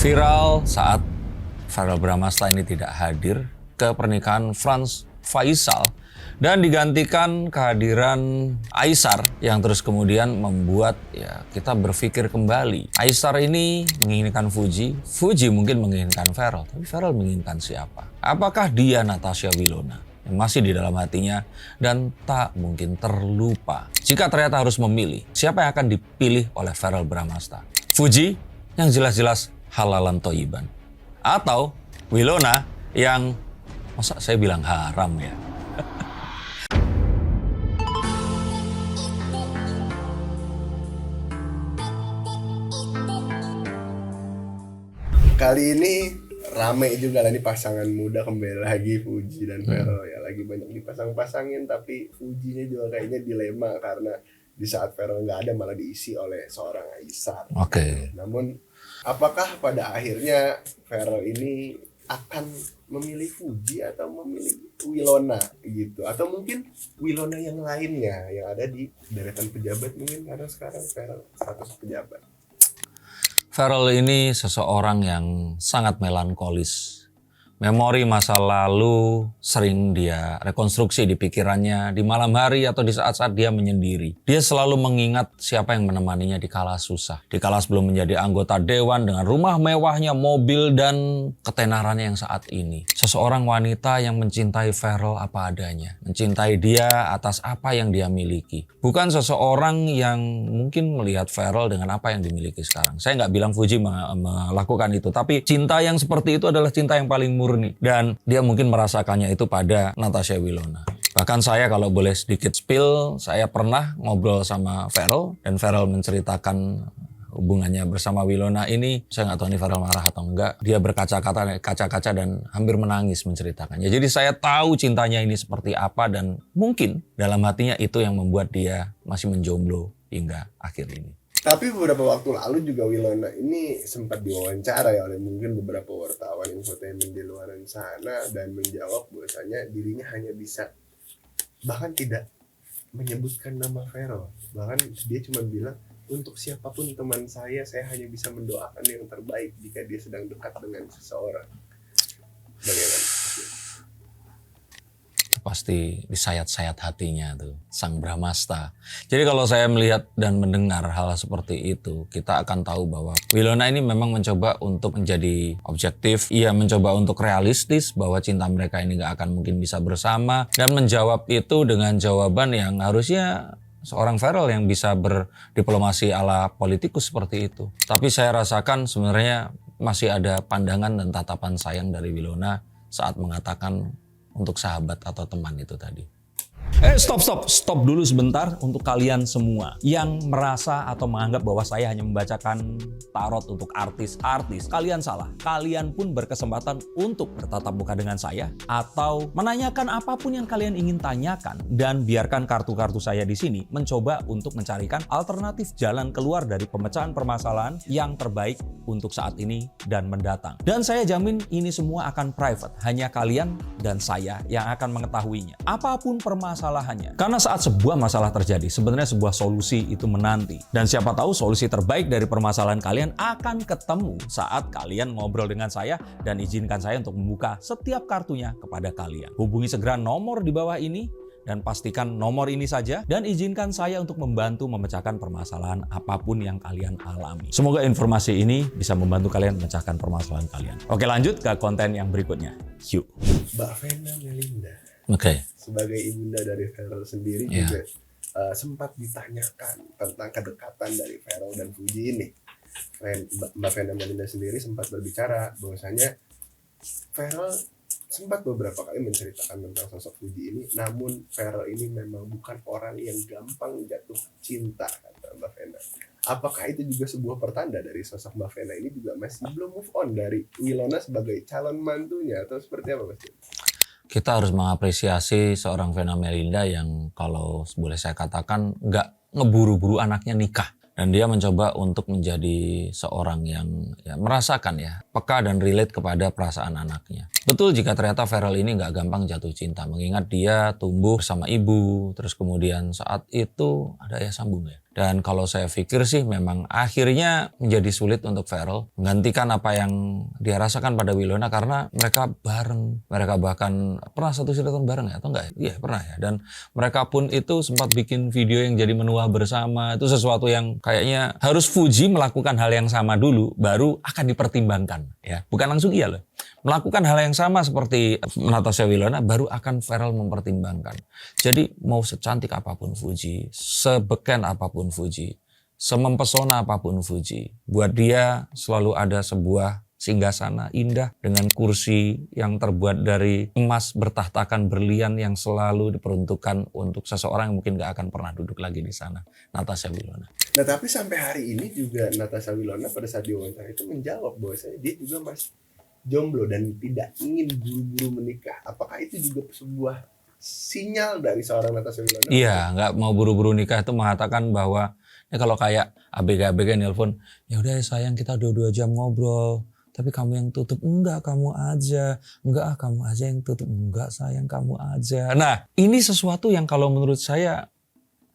Viral saat Verrell Bramasta ini tidak hadir ke pernikahan Frans Faisal dan digantikan kehadiran Aisar yang terus kemudian membuat kita berpikir kembali. Aisar ini menginginkan Fuji mungkin menginginkan Verrell, tapi Verrell menginginkan siapa? Apakah dia Natasha Wilona yang masih di dalam hatinya dan tak mungkin terlupa? Jika ternyata harus memilih, siapa yang akan dipilih oleh Verrell Bramasta? Fuji yang jelas-jelas halalan toiban, atau Wilona yang masa saya bilang haram ya? Kali ini rame juga lah nih pasangan muda kembali lagi, Fuji dan Verrell ya, lagi banyak dipasang-pasangin, tapi Fujinya juga kayaknya dilema karena di saat Verrell nggak ada malah diisi oleh seorang Aisar. Oke. Namun apakah pada akhirnya Verrell ini akan memilih Fuji atau memilih Wilona gitu, atau mungkin Wilona yang lainnya yang ada di deretan pejabat mungkin, karena sekarang Verrell status pejabat. Verrell ini seseorang yang sangat melankolis. Memori masa lalu sering dia rekonstruksi di pikirannya di malam hari atau di saat-saat dia menyendiri. Dia selalu mengingat siapa yang menemaninya di kala susah. Di kala sebelum menjadi anggota dewan dengan rumah mewahnya, mobil, dan ketenarannya yang saat ini. Seseorang wanita yang mencintai Verrell apa adanya. Mencintai dia atas apa yang dia miliki. Bukan seseorang yang mungkin melihat Verrell dengan apa yang dimiliki sekarang. Saya nggak bilang Fuji melakukan itu. Tapi cinta yang seperti itu adalah cinta yang paling murni, dan dia mungkin merasakannya itu pada Natasha Wilona. Bahkan saya kalau boleh sedikit spill, saya pernah ngobrol sama Verrell dan Verrell menceritakan hubungannya bersama Wilona ini. Saya nggak tahu nih Verrell marah atau enggak. Dia berkaca-kaca dan hampir menangis menceritakannya. Jadi saya tahu cintanya ini seperti apa, dan mungkin dalam hatinya itu yang membuat dia masih menjomblo hingga akhir ini. Tapi beberapa waktu lalu juga Wilona ini sempat diwawancara ya oleh mungkin beberapa wartawan infotainment di luar sana, dan menjawab bahwasanya dirinya hanya bisa, bahkan tidak menyebutkan nama Verrell. Bahkan dia cuma bilang, untuk siapapun teman saya hanya bisa mendoakan yang terbaik jika dia sedang dekat dengan seseorang. Bagaimana? Pasti disayat-sayat hatinya tuh sang Bramasta. Jadi kalau saya melihat dan mendengar hal seperti itu, kita akan tahu bahwa Wilona ini memang mencoba untuk menjadi objektif. Ia mencoba untuk realistis bahwa cinta mereka ini gak akan mungkin bisa bersama, dan menjawab itu dengan jawaban yang harusnya seorang Verrell yang bisa berdiplomasi ala politikus seperti itu. Tapi saya rasakan sebenarnya masih ada pandangan dan tatapan sayang dari Wilona saat mengatakan untuk sahabat atau teman itu tadi. Stop dulu sebentar untuk kalian semua yang merasa atau menganggap bahwa saya hanya membacakan tarot untuk artis-artis. Kalian salah. Kalian pun berkesempatan untuk bertatap muka dengan saya atau menanyakan apapun yang kalian ingin tanyakan, dan biarkan kartu-kartu saya di sini mencoba untuk mencarikan alternatif jalan keluar dari pemecahan permasalahan yang terbaik untuk saat ini dan mendatang. Dan saya jamin ini semua akan private. Hanya kalian dan saya yang akan mengetahuinya. Apapun permasalahannya. Karena saat sebuah masalah terjadi, sebenarnya sebuah solusi itu menanti. Dan siapa tahu solusi terbaik dari permasalahan kalian akan ketemu saat kalian ngobrol dengan saya, dan izinkan saya untuk membuka setiap kartunya kepada kalian. Hubungi segera nomor di bawah ini, dan pastikan nomor ini saja, dan izinkan saya untuk membantu memecahkan permasalahan apapun yang kalian alami. Semoga informasi ini bisa membantu kalian memecahkan permasalahan kalian. Oke, lanjut ke konten yang berikutnya. Yuk. Mbak Vena Melinda. Oke. Sebagai ibunda dari Verrell sendiri juga sempat ditanyakan tentang kedekatan dari Verrell dan Fuji ini. Mbak Vena Melinda sendiri sempat berbicara bahwasanya Verrell sempat beberapa kali menceritakan tentang sosok Fuji ini, namun Verrell ini memang bukan orang yang gampang jatuh cinta, kata Mbak Vena. Apakah itu juga sebuah pertanda dari sosok Mbak Vena ini juga masih belum move on dari Wilona sebagai calon mantunya, atau seperti apa, Mas? Kita harus mengapresiasi seorang Vena Melinda yang kalau boleh saya katakan nggak ngeburu-buru anaknya nikah. Dan dia mencoba untuk menjadi seorang yang merasakan peka dan relate kepada perasaan anaknya. Betul jika ternyata Verrell ini nggak gampang jatuh cinta, mengingat dia tumbuh bersama ibu, terus kemudian saat itu ada ayah sambung ya. Dan kalau saya pikir sih memang akhirnya menjadi sulit untuk Ferrell menggantikan apa yang dia rasakan pada Winona karena mereka bareng. Mereka bahkan pernah satu sinetron bareng ya atau enggak? Iya pernah ya. Dan mereka pun itu sempat bikin video yang jadi menua bersama. Itu sesuatu yang kayaknya harus Fuji melakukan hal yang sama dulu baru akan dipertimbangkan ya. Bukan langsung iya loh. Melakukan hal yang sama seperti Natasha Wilona baru akan Ferrell mempertimbangkan. Jadi mau secantik apapun Fuji, sebeken apapun Fuji, semempesona apapun Fuji, buat dia selalu ada sebuah singgasana indah dengan kursi yang terbuat dari emas bertahtakan berlian yang selalu diperuntukkan untuk seseorang yang mungkin gak akan pernah duduk lagi di sana. Natasha Wilona. Nah tapi sampai hari ini juga Natasha Wilona pada saat diwawancara itu menjawab bahwasanya dia juga masih jomblo dan tidak ingin buru-buru menikah. Apakah itu juga sebuah sinyal dari seorang Natasha Wilona? Iya, nggak mau buru-buru nikah itu mengatakan bahwa ya kalau kayak ABG nelpon, ya udah sayang kita 2 jam ngobrol, tapi kamu yang tutup, enggak kamu aja, enggak kamu aja yang tutup, enggak sayang kamu aja. Nah ini sesuatu yang kalau menurut saya,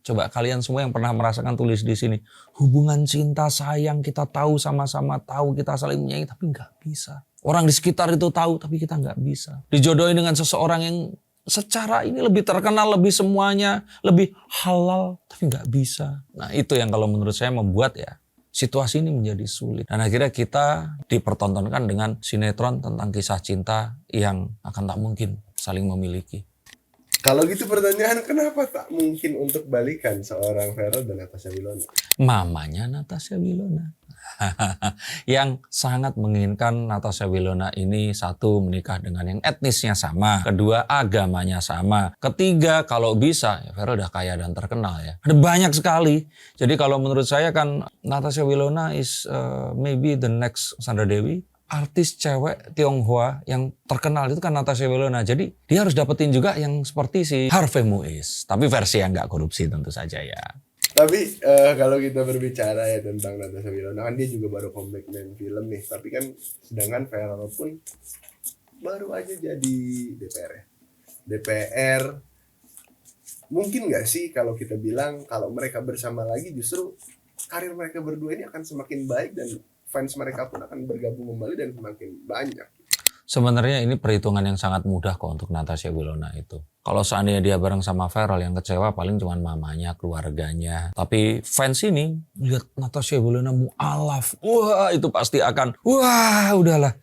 coba kalian semua yang pernah merasakan tulis di sini, hubungan cinta sayang kita tahu sama-sama tahu kita saling menyayangi tapi nggak bisa. Orang di sekitar itu tahu tapi kita nggak bisa. Dijodohin dengan seseorang yang secara ini lebih terkenal, lebih semuanya, lebih halal, tapi nggak bisa. Nah itu yang kalau menurut saya membuat ya situasi ini menjadi sulit. Dan akhirnya kita dipertontonkan dengan sinetron tentang kisah cinta yang akan tak mungkin saling memiliki. Kalau gitu pertanyaan, kenapa tak mungkin untuk balikan seorang Ferrell dan Natasha Wilona? Mamanya Natasha Wilona. Yang sangat menginginkan Natasha Wilona ini satu menikah dengan yang etnisnya sama, kedua agamanya sama, ketiga kalau bisa ya Ferrell udah kaya dan terkenal ya. Ada banyak sekali. Jadi kalau menurut saya kan Natasha Wilona is maybe the next Sandra Dewi. Artis cewek Tionghoa yang terkenal itu kan Natasha Wilona. Jadi dia harus dapetin juga yang seperti si Harvey Muiz. Tapi versi yang nggak korupsi tentu saja ya. Tapi kalau kita berbicara ya tentang Natasha Wilona, kan dia juga baru comeback main film nih. Tapi kan sedangkan Ferrell pun baru aja jadi DPR ya. DPR mungkin nggak sih kalau kita bilang kalau mereka bersama lagi justru karir mereka berdua ini akan semakin baik dan fans mereka pun akan bergabung kembali dan semakin banyak. Sebenarnya ini perhitungan yang sangat mudah kok untuk Natasha Wilona itu. Kalau seandainya dia bareng sama Ferrell, yang kecewa paling cuma mamanya, keluarganya. Tapi fans ini lihat Natasha Wilona mualaf, wah itu pasti akan, wah udahlah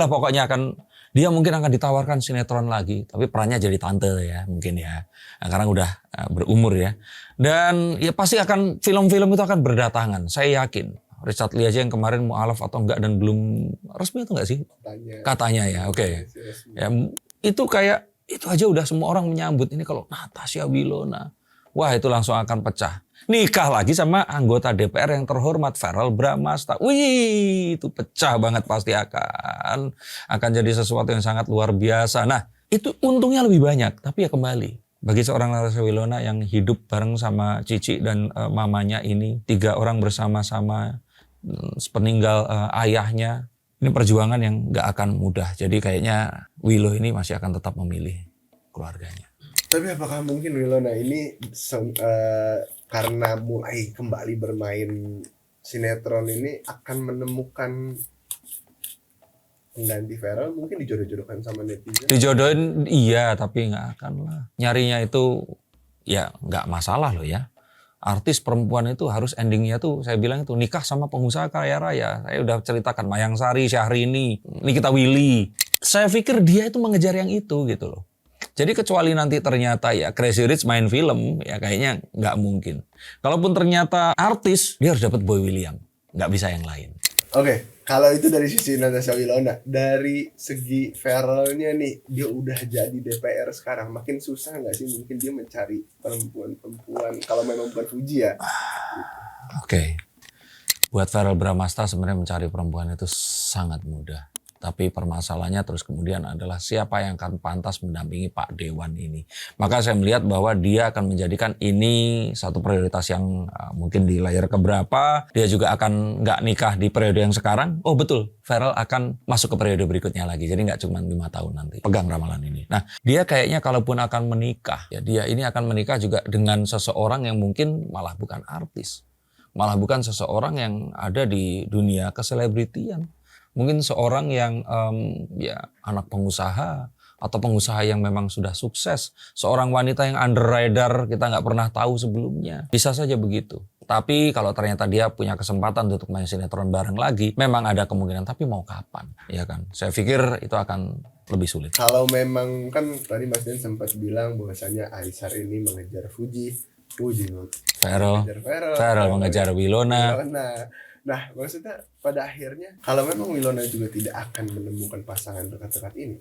pokoknya akan, dia mungkin akan ditawarkan sinetron lagi. Tapi perannya jadi tante ya mungkin ya, nah, karena udah berumur ya. Dan ya pasti akan film-film itu akan berdatangan, saya yakin. Richard Lee aja yang kemarin mualaf atau enggak dan belum resmi itu enggak sih? Katanya ya, oke. Ya, itu kayak, itu aja udah semua orang menyambut. Ini kalau Natasha Wilona, wah itu langsung akan pecah. Nikah lagi sama anggota DPR yang terhormat, Verrell Bramasta. Wih, itu pecah banget pasti akan jadi sesuatu yang sangat luar biasa. Nah, itu untungnya lebih banyak, tapi ya kembali. Bagi seorang Natasha Wilona yang hidup bareng sama Cici dan mamanya ini, 3 orang bersama-sama, sepeninggal ayahnya, ini perjuangan yang gak akan mudah. Jadi kayaknya Willow ini masih akan tetap memilih keluarganya. Tapi apakah mungkin Wilona ini karena mulai kembali bermain sinetron ini akan menemukan pengganti Ferrell, mungkin dijodoh-jodohkan sama netizen? Dijodohin iya, tapi gak akan lah. Nyarinya itu ya gak masalah loh ya. Artis perempuan itu harus endingnya tuh, saya bilang itu nikah sama pengusaha kaya raya. Saya udah ceritakan Mayang Sari, Syahrini, Nikita Willy. Saya pikir dia itu mengejar yang itu gitu loh. Jadi kecuali nanti ternyata ya Crazy Rich main film, ya kayaknya nggak mungkin. Kalaupun ternyata artis, dia harus dapat Boy William, nggak bisa yang lain. Oke, kalau itu dari sisi Natasha Wilona, dari segi Ferrell-nya nih, dia udah jadi DPR sekarang, makin susah nggak sih mungkin dia mencari perempuan-perempuan kalau memang bukan Fuji ya? Oke. Buat Verrell Bramasta sebenarnya mencari perempuan itu sangat mudah. Tapi permasalahannya terus kemudian adalah siapa yang akan pantas mendampingi Pak Dewan ini. Maka saya melihat bahwa dia akan menjadikan ini satu prioritas yang mungkin di layar keberapa. Dia juga akan nggak nikah di periode yang sekarang. Oh betul, Farrell akan masuk ke periode berikutnya lagi. Jadi nggak cuma 5 tahun nanti. Pegang ramalan ini. Nah, dia kayaknya kalaupun akan menikah, ya dia ini akan menikah juga dengan seseorang yang mungkin malah bukan artis. Malah bukan seseorang yang ada di dunia keselebritian. Mungkin seorang yang ya anak pengusaha atau pengusaha yang memang sudah sukses. Seorang wanita yang under radar kita nggak pernah tahu sebelumnya. Bisa saja begitu. Tapi kalau ternyata dia punya kesempatan untuk main sinetron bareng lagi, memang ada kemungkinan. Tapi mau kapan? Ya kan? Saya pikir itu akan lebih sulit. Kalau memang kan tadi Mas Den sempat bilang bahwasanya Aisar ini mengejar Fuji Farrell mengejar Wilona. Nah, maksudnya pada akhirnya kalau memang Wilona juga tidak akan menemukan pasangan dekat-dekat ini.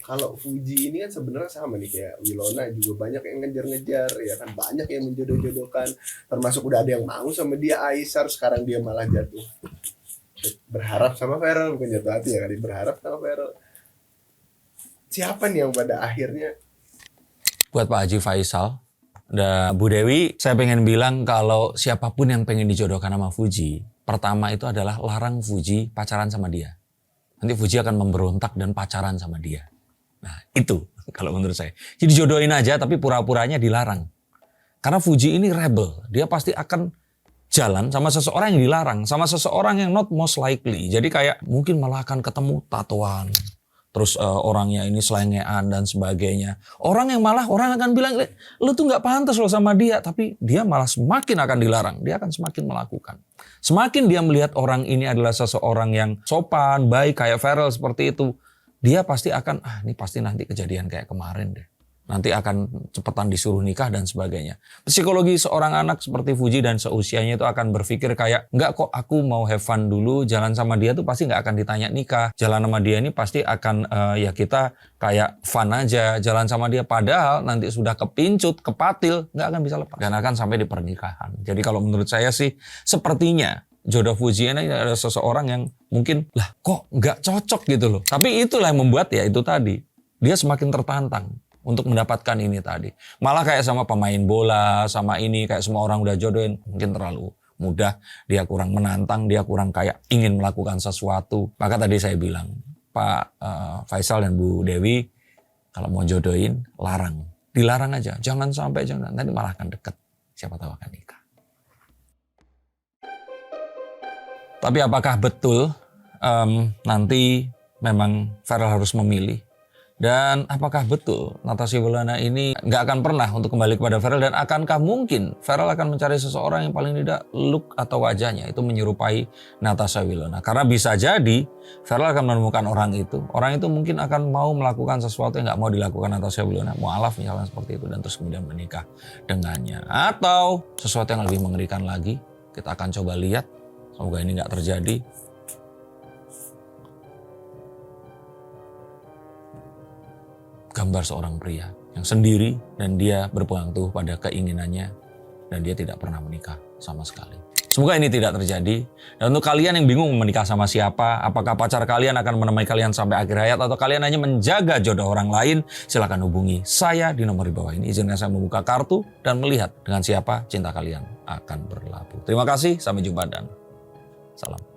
Kalau Fuji ini kan sebenarnya sama nih kayak Wilona, juga banyak yang ngejar-ngejar ya kan, banyak yang menjodoh-jodohkan, termasuk udah ada yang mau sama dia Aisar, sekarang dia malah jatuh berharap sama Farrell, bukan jatuh hati ya kali, berharap sama Farrell. Siapa nih yang pada akhirnya Buat Pak Haji Faisal dan Bu Dewi, saya pengen bilang kalau siapapun yang pengen dijodohkan sama Fuji, pertama itu adalah larang Fuji pacaran sama dia. Nanti Fuji akan memberontak dan pacaran sama dia. Nah itu kalau menurut saya. Jadi jodohin aja tapi pura-puranya dilarang. Karena Fuji ini rebel. Dia pasti akan jalan sama seseorang yang dilarang. Sama seseorang yang not most likely. Jadi kayak mungkin malah akan ketemu tatoan. Terus orangnya ini selengean dan sebagainya. Orang akan bilang, lu tuh gak pantas loh sama dia. Tapi dia malah semakin akan dilarang. Dia akan semakin melakukan. Semakin dia melihat orang ini adalah seseorang yang sopan, baik, kayak Farrell seperti itu. Dia pasti akan, ini pasti nanti kejadian kayak kemarin deh. Nanti akan cepetan disuruh nikah dan sebagainya. Psikologi seorang anak seperti Fuji dan seusianya itu akan berpikir kayak, enggak kok aku mau have fun dulu, jalan sama dia tuh pasti nggak akan ditanya nikah. Jalan sama dia ini pasti akan, ya kita kayak fun aja, jalan sama dia. Padahal nanti sudah kepincut, kepatil, nggak akan bisa lepas. Dan akan sampai di pernikahan. Jadi kalau menurut saya sih, sepertinya jodoh Fuji ini ada seseorang yang mungkin, lah kok nggak cocok gitu loh. Tapi itulah yang membuat ya itu tadi, dia semakin tertantang untuk mendapatkan ini tadi. Malah kayak sama pemain bola, sama ini kayak semua orang udah jodohin, mungkin terlalu mudah, dia kurang menantang, dia kurang kayak ingin melakukan sesuatu. Maka tadi saya bilang, Pak Faisal dan Bu Dewi, kalau mau jodohin, larang. Dilarang aja, jangan sampai, nanti malah akan deket. Siapa tahu akan nikah. Tapi apakah betul nanti memang Farrell harus memilih? Dan apakah betul Natasha Wilona ini nggak akan pernah untuk kembali kepada Farrell, dan akankah mungkin Farrell akan mencari seseorang yang paling tidak look atau wajahnya itu menyerupai Natasha Wilona? Karena bisa jadi Farrell akan menemukan orang itu mungkin akan mau melakukan sesuatu yang nggak mau dilakukan Natasha Wilona, mualaf misalnya seperti itu, dan terus kemudian menikah dengannya. Atau sesuatu yang lebih mengerikan lagi, kita akan coba lihat, semoga ini nggak terjadi. Gambar seorang pria yang sendiri dan dia berpegang teguh pada keinginannya dan dia tidak pernah menikah sama sekali. Semoga ini tidak terjadi. Dan untuk kalian yang bingung menikah sama siapa, apakah pacar kalian akan menemani kalian sampai akhir hayat atau kalian hanya menjaga jodoh orang lain, silakan hubungi saya di nomor di bawah ini. Izinkan saya membuka kartu dan melihat dengan siapa cinta kalian akan berlabuh. Terima kasih, sampai jumpa dan salam.